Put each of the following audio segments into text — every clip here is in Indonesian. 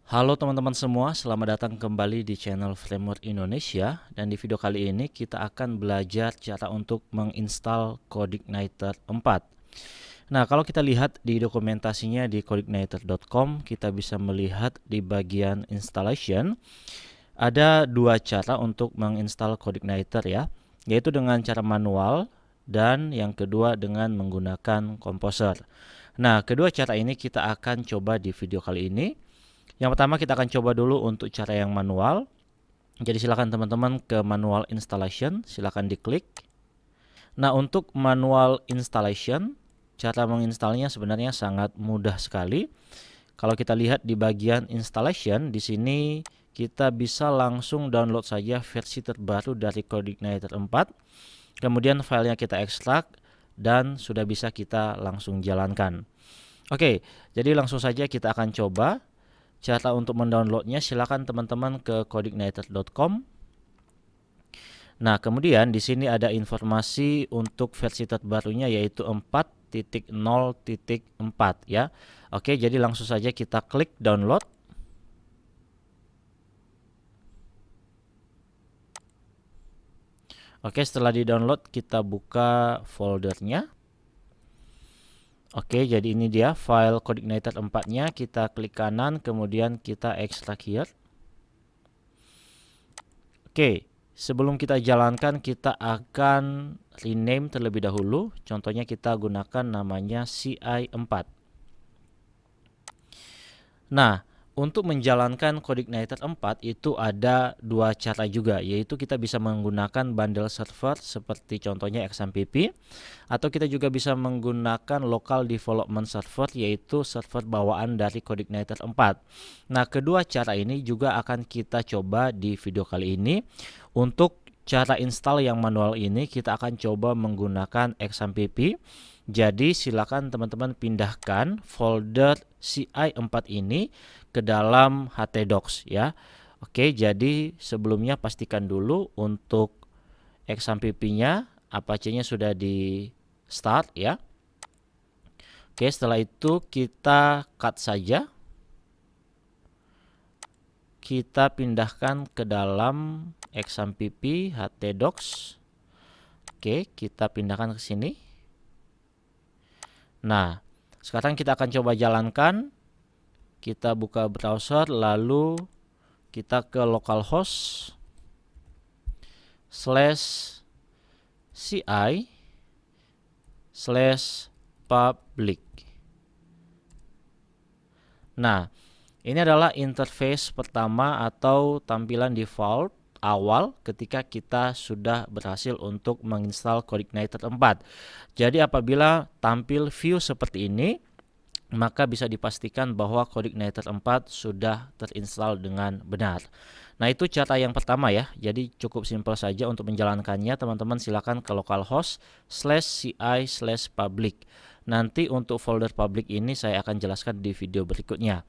Halo teman-teman semua, selamat datang kembali di channel Framework Indonesia. Dan di video kali ini kita akan belajar cara untuk menginstal CodeIgniter 4. Nah, kalau kita lihat di dokumentasinya di codeigniter.com, kita bisa melihat di bagian installation ada dua cara untuk menginstal CodeIgniter ya, yaitu dengan cara manual dan yang kedua dengan menggunakan Composer. Nah, kedua cara ini kita akan coba di video kali ini. Yang pertama kita akan coba dulu untuk cara yang manual. Jadi silakan teman-teman ke manual installation, silakan diklik. Nah, untuk manual installation, cara menginstalnya sebenarnya sangat mudah sekali. Kalau kita lihat di bagian installation, di sini kita bisa langsung download saja versi terbaru dari CodeIgniter 4. Kemudian filenya kita ekstrak dan sudah bisa kita langsung jalankan. Oke, jadi langsung saja kita akan coba. Cara untuk mendownloadnya silakan teman-teman ke codeigniter.com. Nah, kemudian di sini ada informasi untuk versi terbarunya yaitu 4.0.4 ya. Oke, jadi langsung saja kita klik download. Oke, setelah di-download kita buka foldernya. Oke, jadi ini dia file CodeIgniter 4-nya. Kita klik kanan, kemudian kita ekstrak here. Oke, sebelum kita jalankan kita akan rename terlebih dahulu. Contohnya kita gunakan namanya CI4. Nah, untuk menjalankan CodeIgniter 4 itu ada dua cara juga, yaitu kita bisa menggunakan bundle server seperti contohnya XMPP, atau kita juga bisa menggunakan local development server yaitu server bawaan dari CodeIgniter 4. Nah, kedua cara ini juga akan kita coba di video kali ini. Untuk cara install yang manual ini kita akan coba menggunakan XMPP. Jadi silakan teman-teman pindahkan folder CI4 ini ke dalam htdocs ya. Oke, jadi sebelumnya pastikan dulu untuk XMPP-nya, Apache-nya sudah di start ya. Oke, setelah itu kita cut saja. Kita pindahkan ke dalam XMPP htdocs. Oke, kita pindahkan ke sini. Nah, sekarang kita akan coba jalankan. Kita buka browser, lalu kita ke localhost /ci/public. Nah, ini adalah interface pertama atau tampilan default awal ketika kita sudah berhasil untuk menginstal CodeIgniter 4. Jadi apabila tampil view seperti ini, maka bisa dipastikan bahwa CodeIgniter 4 sudah terinstall dengan benar. Nah, itu cara yang pertama ya. Jadi cukup simpel saja untuk menjalankannya. Teman-teman silakan ke localhost /ci/public. Nanti untuk folder public ini saya akan jelaskan di video berikutnya.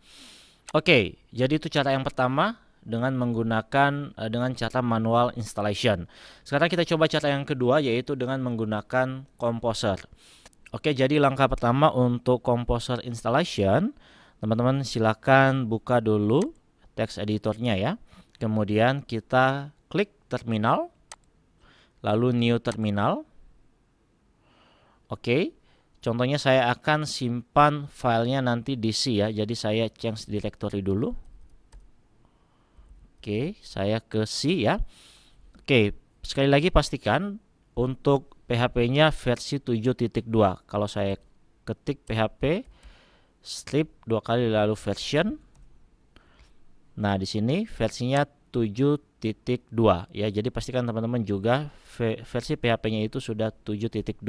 Oke, jadi itu cara yang pertama dengan menggunakan dengan cara manual installation. Sekarang kita coba cara yang kedua yaitu dengan menggunakan Composer. Oke, jadi langkah pertama untuk Composer installation, teman-teman silakan buka dulu text editornya ya. Kemudian kita klik terminal, lalu new terminal. Oke. Contohnya saya akan simpan filenya nanti di C ya. Jadi saya change directory dulu. Oke, saya ke C ya. Oke, sekali lagi pastikan untuk PHP-nya versi 7.2. Kalau saya ketik PHP strip 2 kali lalu version. Nah, di sini versinya 7.2 ya. Jadi pastikan teman-teman juga versi PHP-nya itu sudah 7.2.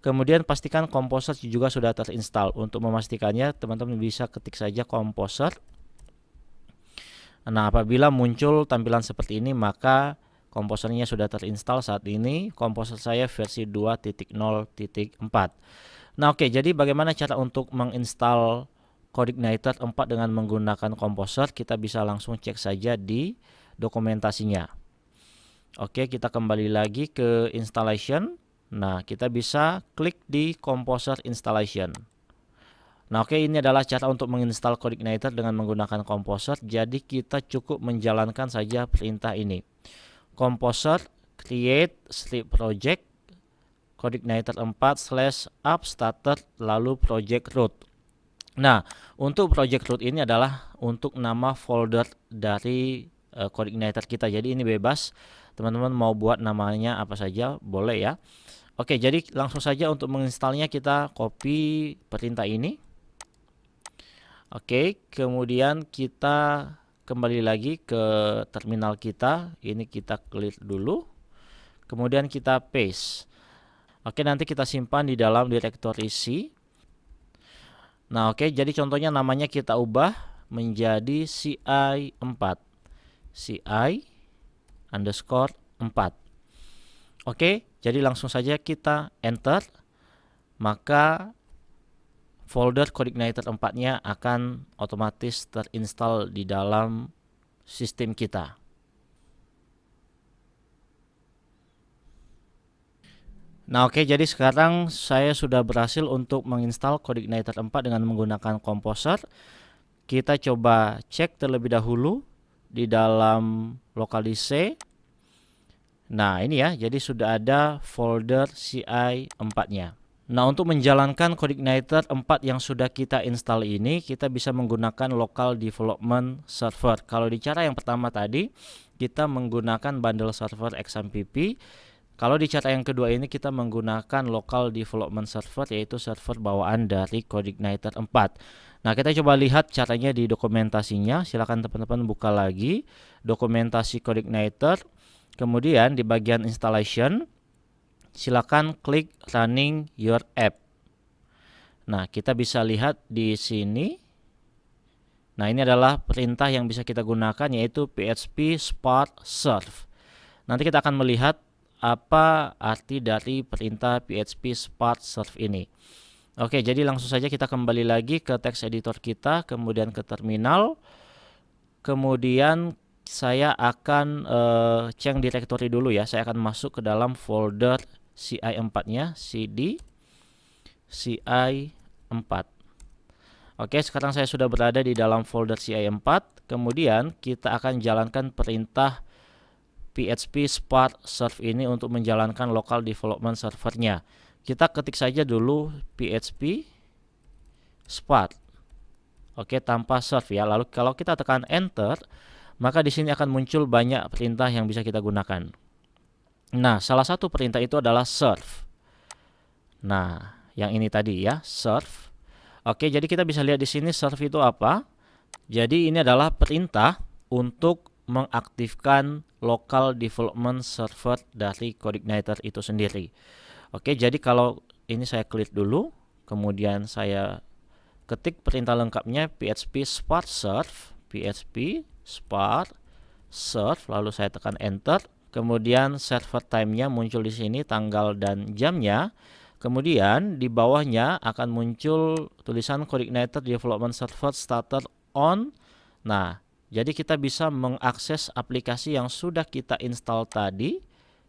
Kemudian pastikan Composer juga sudah terinstall. Untuk memastikannya teman-teman bisa ketik saja Composer. Nah, apabila muncul tampilan seperti ini maka Composernya sudah terinstall saat ini. Composer saya versi 2.0.4. Nah, oke, jadi bagaimana cara untuk menginstal CodeIgniter 4 dengan menggunakan Composer? Kita bisa langsung cek saja di dokumentasinya. Oke, kita kembali lagi ke installation. Nah, kita bisa klik di Composer installation. Nah, oke, ini adalah cara untuk menginstal CodeIgniter dengan menggunakan Composer. Jadi kita cukup menjalankan saja perintah ini. Composer create sleep project CodeIgniter 4/app starter lalu project root. Nah, untuk project root ini adalah untuk nama folder dari CodeIgniter kita. Jadi ini bebas, teman-teman mau buat namanya apa saja boleh ya. Oke, jadi langsung saja untuk menginstalnya kita copy perintah ini. Oke, kemudian kita kembali lagi ke terminal kita. Ini kita clear dulu. Kemudian kita paste. Oke, nanti kita simpan di dalam directory C. Nah, oke, jadi contohnya namanya kita ubah menjadi CI4. CI_4. Oke, jadi langsung saja kita enter. Maka folder CodeIgniter 4-nya akan otomatis terinstall di dalam sistem kita. Nah, oke, jadi sekarang saya sudah berhasil untuk menginstal CodeIgniter 4 dengan menggunakan Composer. Kita coba cek terlebih dahulu di dalam localdisk. Nah, ini ya, jadi sudah ada folder CI4-nya. Nah, untuk menjalankan CodeIgniter 4 yang sudah kita install ini, kita bisa menggunakan local development server. Kalau di cara yang pertama tadi, kita menggunakan bundle server XMPP. Kalau di cara yang kedua ini, kita menggunakan local development server, yaitu server bawaan dari CodeIgniter 4. Nah, kita coba lihat caranya di dokumentasinya. Silakan teman-teman buka lagi dokumentasi CodeIgniter. Kemudian di bagian installation, silakan klik running your app. Nah, kita bisa lihat di sini. Nah, ini adalah perintah yang bisa kita gunakan, yaitu php spark serve. Nanti kita akan melihat apa arti dari perintah php spark serve ini. Oke, jadi langsung saja kita kembali lagi ke text editor kita, kemudian ke terminal. Kemudian saya akan change directory dulu ya. Saya akan masuk ke dalam folder CI4-nya, cd CI4. Oke, sekarang saya sudah berada di dalam folder CI4. Kemudian kita akan jalankan perintah php spark serve ini untuk menjalankan local development servernya. Kita ketik saja dulu php spark. Oke, tanpa serve ya. Lalu kalau kita tekan enter, maka di sini akan muncul banyak perintah yang bisa kita gunakan. Nah, salah satu perintah itu adalah serve. Nah, yang ini tadi ya, serve. Oke, jadi kita bisa lihat di sini serve itu apa? Jadi ini adalah perintah untuk mengaktifkan local development server dari CodeIgniter itu sendiri. Oke, jadi kalau ini saya klik dulu, kemudian saya ketik perintah lengkapnya php spark serve, lalu saya tekan enter. Kemudian server time-nya muncul di sini, tanggal dan jamnya. Kemudian di bawahnya akan muncul tulisan CodeIgniter Development Server Starter on. Nah, jadi kita bisa mengakses aplikasi yang sudah kita install tadi,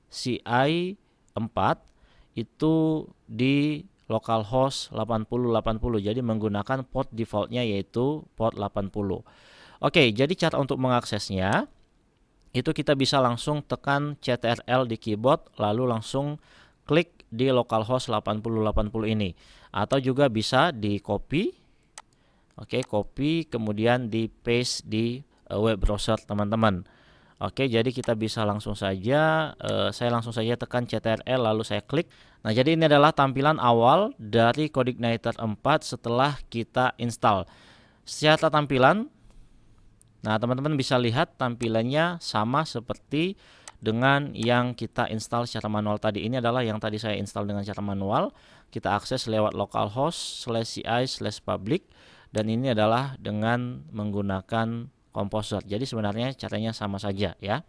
CI4, itu di localhost 8080. Jadi menggunakan port defaultnya yaitu port 80. Oke, jadi cara untuk mengaksesnya itu kita bisa langsung tekan CTRL di keyboard lalu langsung klik di localhost 8080 ini, atau juga bisa di copy. Oke, copy kemudian di paste di web browser teman-teman. Oke, jadi kita bisa langsung saja saya langsung saja tekan CTRL lalu saya klik. Nah, jadi ini adalah tampilan awal dari CodeIgniter 4 setelah kita install. Secara tampilan, nah, teman-teman bisa lihat tampilannya sama seperti dengan yang kita install secara manual tadi. Ini adalah yang tadi saya install dengan cara manual. Kita akses lewat localhost /ci/public, dan ini adalah dengan menggunakan Composer. Jadi sebenarnya caranya sama saja ya.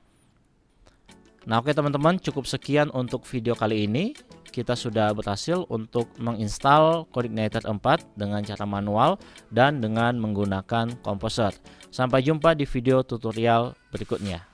Nah, oke teman-teman, cukup sekian untuk video kali ini. Kita sudah berhasil untuk menginstal CodeIgniter 4 dengan cara manual dan dengan menggunakan Composer. Sampai jumpa di video tutorial berikutnya.